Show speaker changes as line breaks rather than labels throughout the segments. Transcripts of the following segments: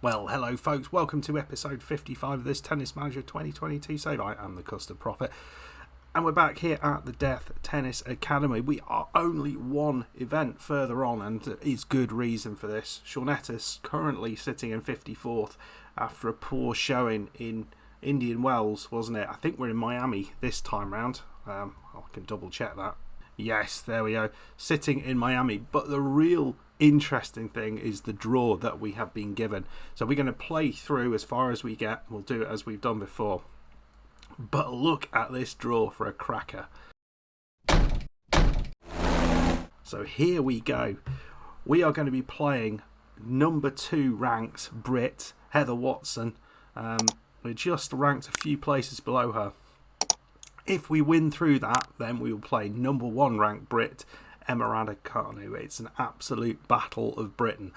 Well, hello folks, welcome to episode 55 of this Tennis Manager 2022 save. I am the Custard Prophet, and we're back here at the Death Tennis Academy. We are only one event further on, and there is good reason for this. Shaunetta currently sitting in 54th after a poor showing in Indian Wells, wasn't it? I think we're in Miami this time round. I can double check that. Yes, there we go, sitting in Miami. But the real interesting thing is the draw that we have been given. So we're going to play through as far as we get. We'll do it as we've done before. But look at this draw for a cracker. So here we go. We are going to be playing number 2 ranked Brit, Heather Watson. We're just ranked a few places below her. If we win through that, then we will play number 1 ranked Brit, Emma Raducanu. It's an absolute battle of Britain.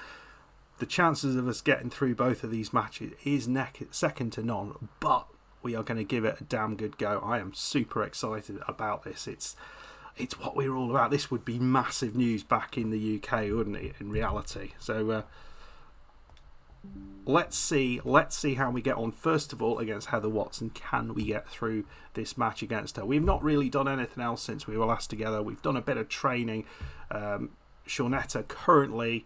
The chances of us getting through both of these matches is second to none, but we are going to give it a damn good go. I am super excited about this. It's what we're all about. This would be massive news back in the UK, wouldn't it, in reality? So let's see how we get on. First of all, against Heather Watson, can we get through this match against her? We've not really done anything else since we were last together. We've done a bit of training. Shaunetta currently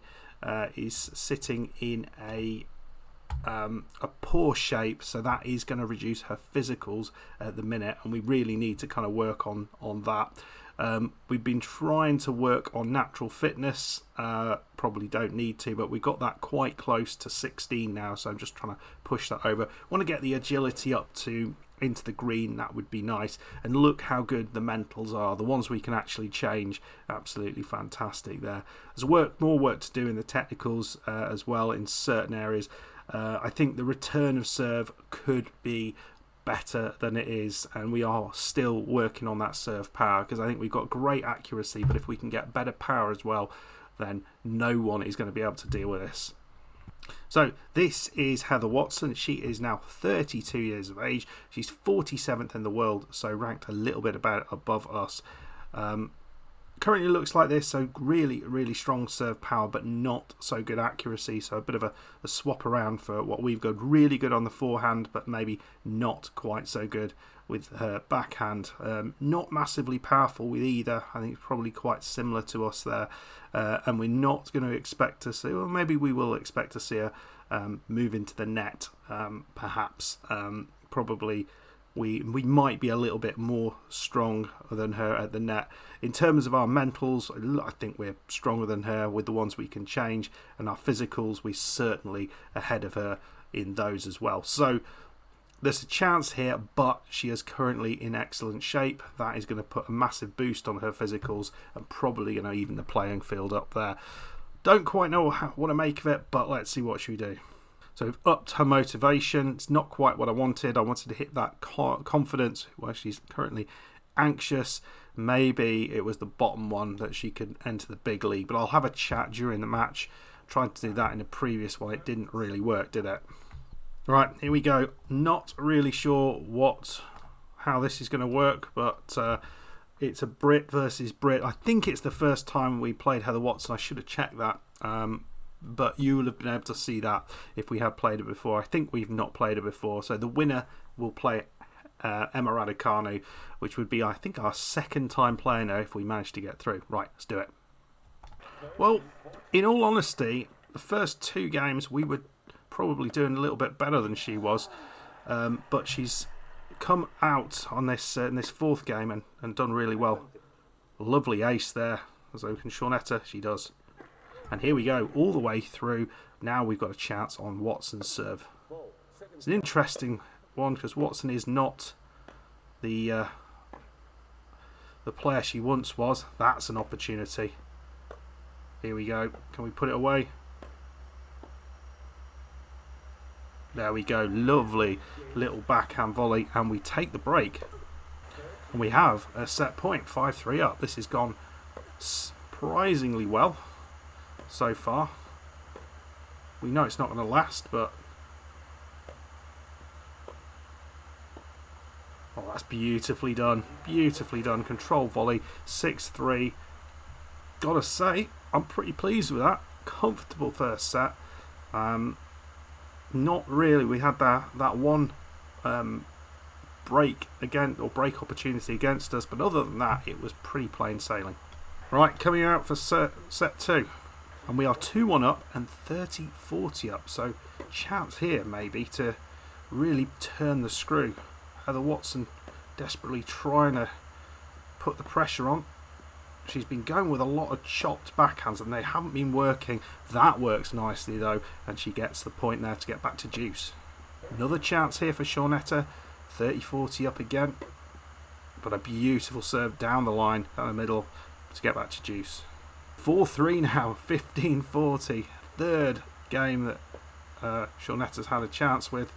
is sitting in a poor shape, so that is going to reduce her physicals at the minute, and we really need to kind of work on that. We've been trying to work on natural fitness. Probably don't need to, but we got that quite close to 16 now, so I'm just trying to push that over. Want to get the agility up to into the green. That would be nice. And look how good the mentals are, the ones we can actually change. Absolutely fantastic there. There's more work to do in the technicals as well in certain areas. I think the return of serve could be better than it is, and we are still working on that serve power, because I think we've got great accuracy, but if we can get better power as well, then no one is going to be able to deal with this. So this is Heather Watson. She is now 32 years of age. She's 47th in the world, so ranked a little bit above us. Currently looks like this, so really strong serve power, but not so good accuracy, so a bit of a swap around for what we've got. Really good on the forehand, but maybe not quite so good with her backhand. Not massively powerful with either. I think it's probably quite similar to us there, and we're not going to expect to see, well, maybe we will expect to see her move into the net, perhaps. Probably we might be a little bit more strong than her at the net. In terms of our mentals, I think we're stronger than her with the ones we can change, and our physicals, we're certainly ahead of her in those as well. So there's a chance here, but she is currently in excellent shape. That is going to put a massive boost on her physicals, and probably going to even the playing field up there. Don't quite know what to make of it, but let's see what she do. So we've upped her motivation. It's not quite what I wanted. I wanted to hit that confidence where she's currently anxious. Maybe it was the bottom one that she could enter the big league, but I'll have a chat during the match. Tried to do that in a previous one. It didn't really work, did it? Right, here we go. Not really sure how this is going to work, but it's a Brit versus Brit. I think it's the first time we played Heather Watson. I should have checked that. But you will have been able to see that if we have played it before. I think we've not played it before. So the winner will play Emma Raducanu, which would be, I think, our second time playing her if we manage to get through. Right, let's do it. Well, in all honesty, the first 2 games we were probably doing a little bit better than she was. But she's come out on this in this 4th game and done really well. Lovely ace there. So can Shaunetta, she does. And here we go, all the way through. Now we've got a chance on Watson's serve. It's an interesting one, because Watson is not the player she once was. That's an opportunity. Here we go. Can we put it away? There we go. Lovely little backhand volley, and we take the break. And we have a set point, 5-3 up. This has gone surprisingly well so far. We know it's not going to last, but oh, that's beautifully done. Beautifully done. Control volley, 6-3. Gotta say, I'm pretty pleased with that. Comfortable first set. not really. We had that one break opportunity against us, but other than that, it was pretty plain sailing. Right, coming out for set 2, and we are 2-1 up and 30-40 up, so chance here maybe to really turn the screw. Heather Watson desperately trying to put the pressure on. She's been going with a lot of chopped backhands and they haven't been working. That works nicely though, and she gets the point there to get back to deuce. Another chance here for Shaunetta, 30-40 up again, but a beautiful serve down the line, down the middle, to get back to deuce. 4-3 now, 15-40. Third game that Shaunetta's had a chance with.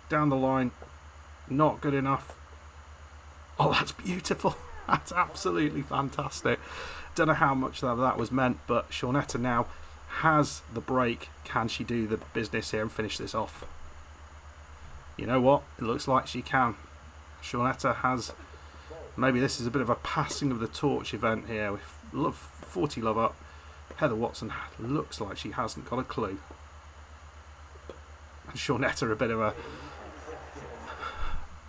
Down the line, not good enough. Oh, that's beautiful. That's absolutely fantastic. Don't know how much that was meant, but Shaunetta now has the break. Can she do the business here and finish this off? You know what? It looks like she can. Shaunetta has... Maybe this is a bit of a passing of the torch event here. With 40 love up. Heather Watson looks like she hasn't got a clue. And Shaunetta a bit of a...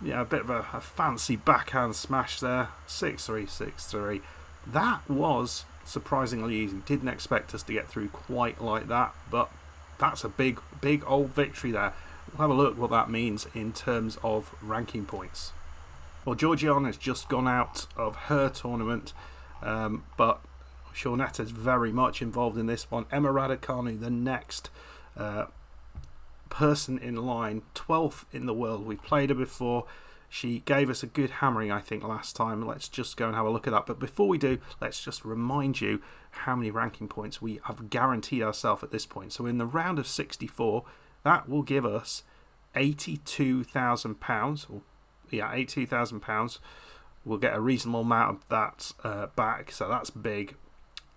Yeah, a bit of a fancy backhand smash there. 6-3, 6-3. That was surprisingly easy. Didn't expect us to get through quite like that, but that's a big old victory there. We'll have a look what that means in terms of ranking points. Well, Georgiana has just gone out of her tournament, but Shaunetta's very much involved in this one. Emma Raducanu, the next person in line, 12th in the world. We've played her before. She gave us a good hammering, I think, last time. Let's just go and have a look at that. But before we do, let's just remind you how many ranking points we have guaranteed ourselves at this point. So in the round of 64, that will give us £82,000. Yeah, £82,000. We'll get a reasonable amount of that back, so that's big.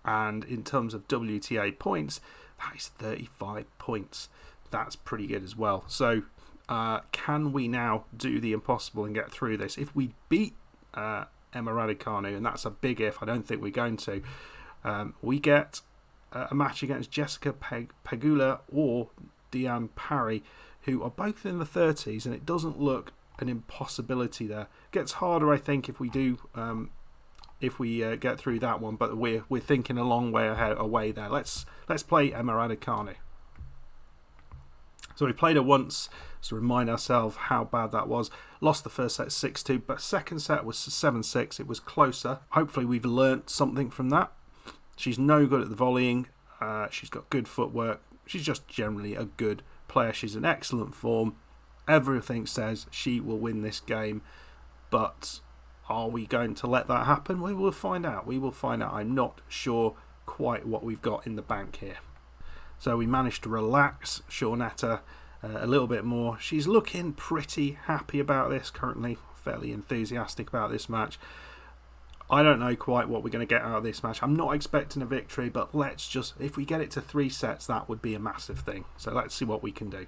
And in terms of WTA points, that is 35 points. That's pretty good as well. So can we now do the impossible and get through this? If we beat Emma Raducanu, and that's a big if, I don't think we're going to, we get a match against Jessica Pegula or Deanne Parry, who are both in the 30s, and it doesn't look an impossibility there. Gets harder, I think, if we do get through that one, but we're thinking a long way away there. Let's play Emma Raducanu. So we played her once to remind ourselves how bad that was. Lost the first set 6-2, but second set was 7-6. It was closer. Hopefully we've learnt something from that. She's no good at the volleying. She's got good footwork. She's just generally a good player. She's in excellent form. Everything says she will win this game, but are we going to let that happen? We will find out. We will find out. I'm not sure quite what we've got in the bank here. So we managed to relax Shaunetta a little bit more. She's looking pretty happy about this currently, fairly enthusiastic about this match. I don't know quite what we're going to get out of this match. I'm not expecting a victory, but let's just, if we get it to 3 sets, that would be a massive thing. So let's see what we can do.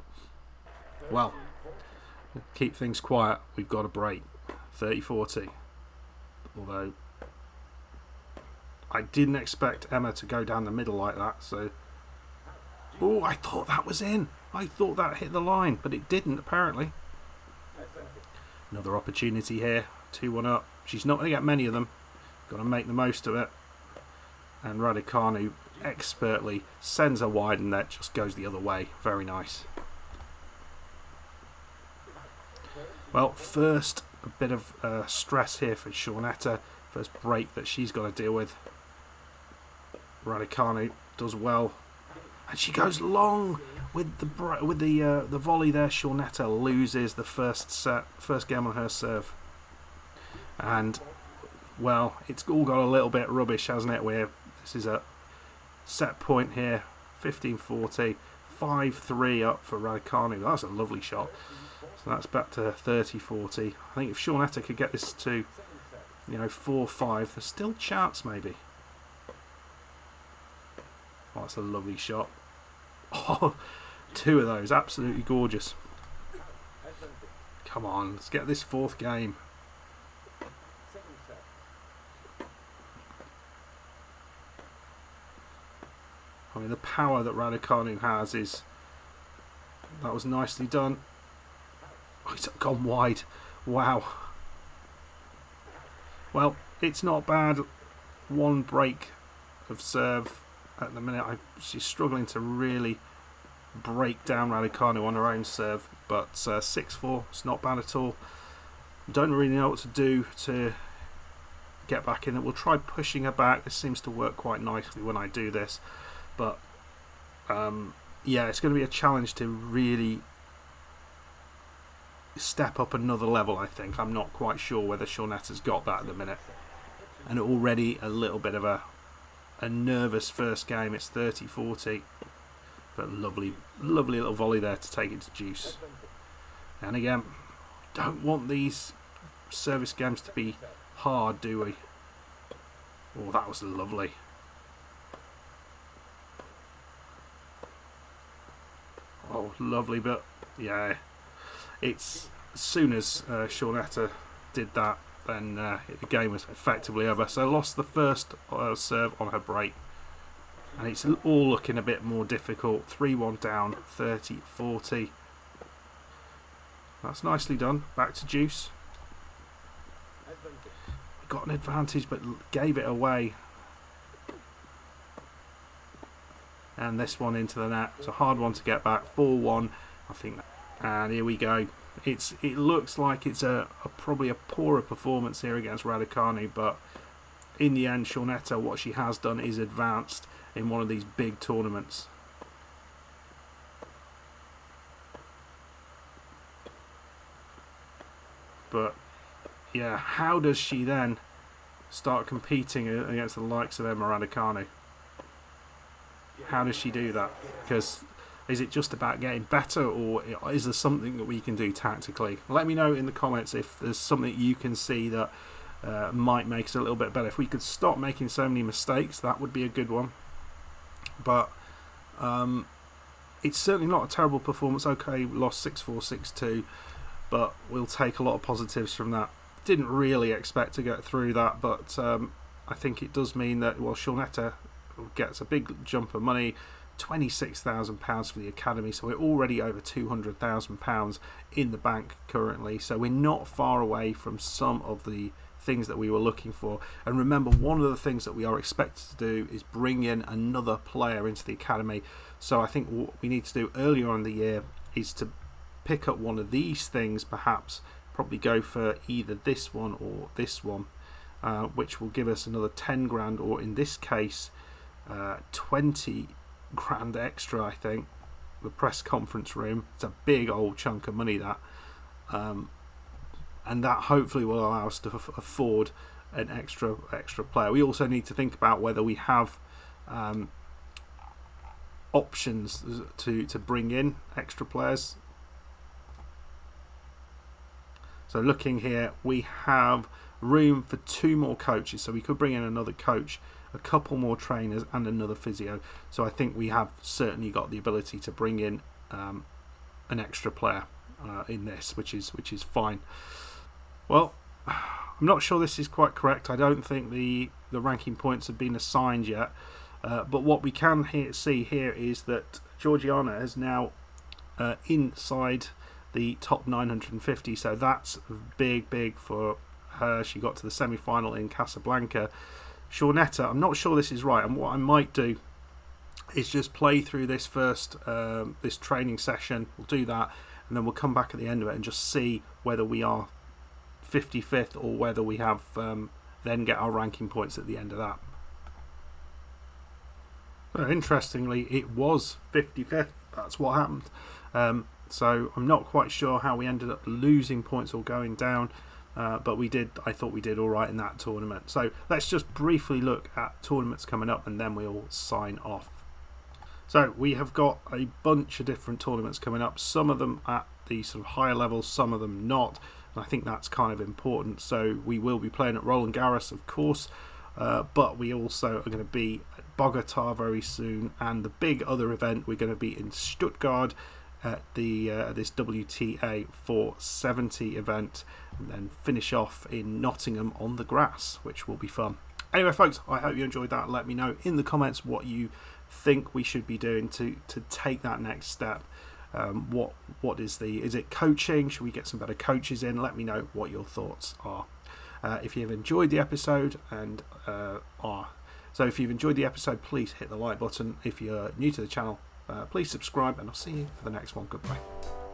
Well, keep things quiet. We've got a break. 30-40. Although I didn't expect Emma to go down the middle like that, so... Oh, I thought that was in. I thought that hit the line, but it didn't, apparently. Another opportunity here. 2-1 up. She's not going to get many of them. Got to make the most of it. And Raducanu expertly sends her wide, and that just goes the other way. Very nice. Well, first, a bit of stress here for Shaunetta. First break that she's got to deal with. Raducanu does well. And she goes long with the volley there. Shaunetta loses the first game on her serve. And, well, it's all got a little bit rubbish, hasn't it? This is a set point here. 15-40. 5-3 up for Raducanu. That's a lovely shot. So that's back to 30-40. I think if Shaunetta could get this to, 4-5, there's still chance maybe. Oh, that's a lovely shot. Oh, 2 of those. Absolutely gorgeous. Come on, let's get this 4th game. I mean, the power that Raducanu has is... That was nicely done. Oh, he's gone wide. Wow. Well, it's not bad. One break of serve at the minute. She's struggling to really break down Raducanu on her own serve, but 6-4, it's not bad at all. Don't really know what to do to get back in it. We'll try pushing her back. This seems to work quite nicely when I do this, but yeah, it's going to be a challenge to really step up another level, I think. I'm not quite sure whether Shaunetta's got that at the minute. And already a little bit of a nervous first game. It's 30-40. But lovely little volley there to take it to deuce. And again, don't want these service games to be hard, do we? Oh, that was lovely. Oh, lovely, but yeah, it's as soon as Shaunetta did that, then the game was effectively over. So lost the first serve on her break, and it's all looking a bit more difficult. 3-1 down, 30-40. That's nicely done. Back to deuce. We got an advantage, but gave it away. And this one into the net. It's a hard one to get back. 4-1, I think. And here we go. It looks like it's probably a poorer performance here against Raducanu, but in the end, Shaunetta, what she has done is advanced in one of these big tournaments. But yeah, how does she then start competing against the likes of Emma Raducanu? How does she do that? Because is it just about getting better, or is there something that we can do tactically? Let me know in the comments if there's something you can see that might make us a little bit better. If we could stop making so many mistakes, that would be a good one. But it's certainly not a terrible performance. Okay, we lost 6-4, 6-2, but we'll take a lot of positives from that. Didn't really expect to get through that, but I think it does mean that, well, Shaunetta gets a big jump of money, £26,000 for the academy, so we're already over £200,000 in the bank currently, so we're not far away from some of the things that we were looking for. And remember, one of the things that we are expected to do is bring in another player into the academy. So I think what we need to do earlier on in the year is to pick up one of these things, perhaps probably go for either this one or this one, which will give us another 10 grand, or in this case 20 grand extra. I think the press conference room, it's a big old chunk of money, that and that hopefully will allow us to afford an extra player. We also need to think about whether we have options to bring in extra players. So looking here, we have room for 2 more coaches, so we could bring in another coach, a couple more trainers, and another physio. So I think we have certainly got the ability to bring in an extra player in this, which is fine. Well, I'm not sure this is quite correct. I don't think the ranking points have been assigned yet, but what we can see here is that Georgiana is now inside the top 950, so that's big for her. She got to the semi-final in Casablanca. Shaunetta, I'm not sure this is right, and what I might do is just play through this first this training session. We'll do that, and then we'll come back at the end of it and just see whether we are 55th or whether we have then get our ranking points at the end of that. So interestingly, it was 55th. That's what happened. So I'm not quite sure how we ended up losing points or going down, but I thought we did all right in that tournament. So let's just briefly look at tournaments coming up, and then we'll sign off. So we have got a bunch of different tournaments coming up, some of them at the sort of higher levels, some of them not, and I think that's kind of important. So we will be playing at Roland Garros, of course, but we also are going to be at Bogota very soon, and the big other event, we're going to be in Stuttgart at the this WTA 470 event, and then finish off in Nottingham on the grass, which will be fun. Anyway, folks, I hope you enjoyed that. Let me know in the comments what you think we should be doing to take that next step. What is it coaching? Should we get some better coaches in? Let me know what your thoughts are. If you've enjoyed the episode if you've enjoyed the episode, please hit the like button. If you're new to the channel, please subscribe, and I'll see you for the next one. Goodbye.